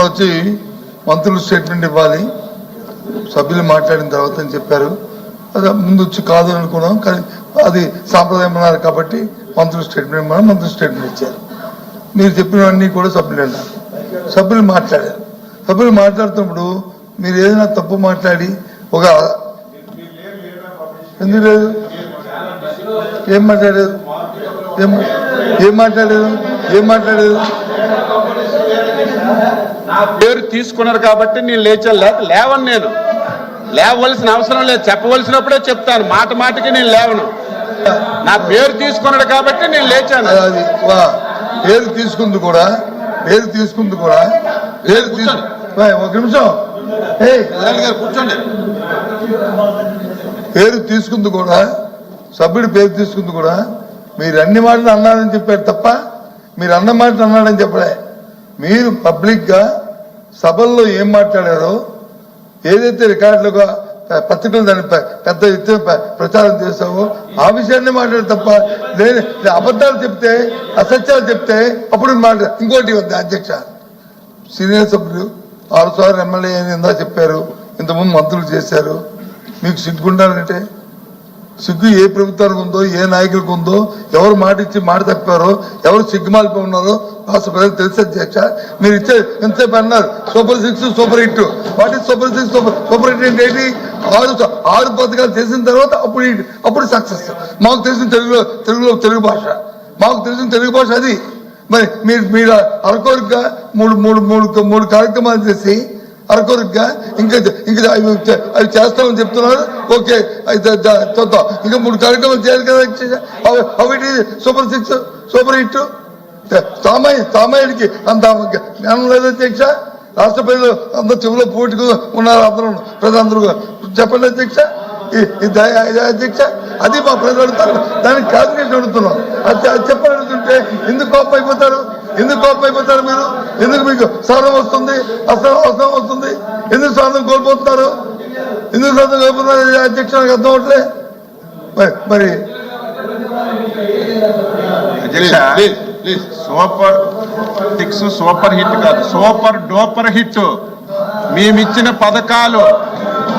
వచ్చి మంత్రులు స్టేట్మెంట్ ఇవ్వాలి, సభ్యులు మాట్లాడిన తర్వాత అని చెప్పారు. అది ముందు వచ్చి కాదు అనుకున్నాం, కానీ అది సాంప్రదాయం అన్నారు కాబట్టి మంత్రులు స్టేట్మెంట్ ఇచ్చారు. మీరు చెప్పినవన్నీ కూడా సభ్యులు అన్నారు. సభ్యులు మాట్లాడారు. సభ్యులు మాట్లాడుతున్నప్పుడు మీరు ఏదైనా తప్పు మాట్లాడి ఒక ఎందుకు లేదు, ఏం మాట్లాడారు, నా పేరు తీసుకున్నారు కాబట్టి నేను లేవను. నేను లేవవలసిన అవసరం లేదు, చెప్పవలసినప్పుడే చెప్తాను. మాటకి నేను లేవను. నా పేరు తీసుకున్నాడు కాబట్టి నేను లేచాను. అది పేరు తీసుకుంది కూడా ఒక నిమిషం కూర్చోండి. పేరు తీసుకుంది కూడా, సభ్యుడి పేరు తీసుకుంది కూడా మీరు అన్ని మాటలు అన్నారని చెప్పారు తప్ప మీరు అన్న మాటలు అన్నాడని చెప్పలే. మీరు పబ్లిక్ గా సభల్లో ఏం మాట్లాడారో ఏదైతే రికార్డులుగా పత్రికలు దాన్ని పెద్ద ఎత్తున ప్రచారం చేస్తావో ఆ విషయాన్ని మాట్లాడు తప్ప నేను అబద్ధాలు చెప్తే, అసత్యాలు చెప్తే అప్పుడు మాట్లాడు. ఇంకోటి వద్ద అధ్యక్ష, సీనియర్ సభ్యులు 6 సార్లు ఎమ్మెల్యే అని ఇందా చెప్పారు, ఇంతకుముందు మంత్రులు చేశారు. మీకు సిగ్గుండాలంటే సిగ్గు ఏ ప్రభుత్వానికి ఉందో, ఏ నాయకులకు ఉందో, ఎవరు మాట ఇచ్చి మాట తప్పారో, ఎవరు సిగ్గుమాలిపోయి ఉన్నారో రాష్ట్ర ప్రజలకు తెలుసు అధ్యక్ష. మీరు ఇచ్చే ఎంతసేపు అన్నారు super 6 super hit. What is super 6 super hit ఏంటి? 6 పథకాలు చేసిన తర్వాత అప్పుడు సక్సెస్. మాకు తెలిసిన తెలుగు భాష, అది. మరి మీరు అరకొరగా మూడు కార్యక్రమాలు చేసి అరకొరగా ఇంకా అవి చేస్తామని చెప్తున్నారు. ఓకే, చూద్దాం. ఇంకా 3 కార్యక్రమాలు చేయాలి కదా. Super 6 super hit. సామాన్యుడికి అంత జ్ఞానం లేదు అధ్యక్ష. రాష్ట్ర ప్రజలు అందరూ చెవులో పోటీగా ఉన్నారు, ప్రజలందరూ. చెప్పండి అధ్యక్ష, అధ్యక్ష అది మా ప్రజలు అడుగుతారు, దానికి క్యాబినెట్ అడుగుతున్నాం. అది చెప్పని అడుగుతుంటే ఎందుకు కోపం అయిపోతారు మీరు? ఎందుకు మీకు సహనం వస్తుంది, అసహనం వస్తుంది? ఎందుకు సహనం కోల్పోతున్నారు? అధ్యక్ష నాకు అర్థం అవట్లే. మరి సూపర్ 6 సూపర్ హిట్ కాదు, సూపర్ డూపర్ హిట్. మేమిచ్చిన పథకాలు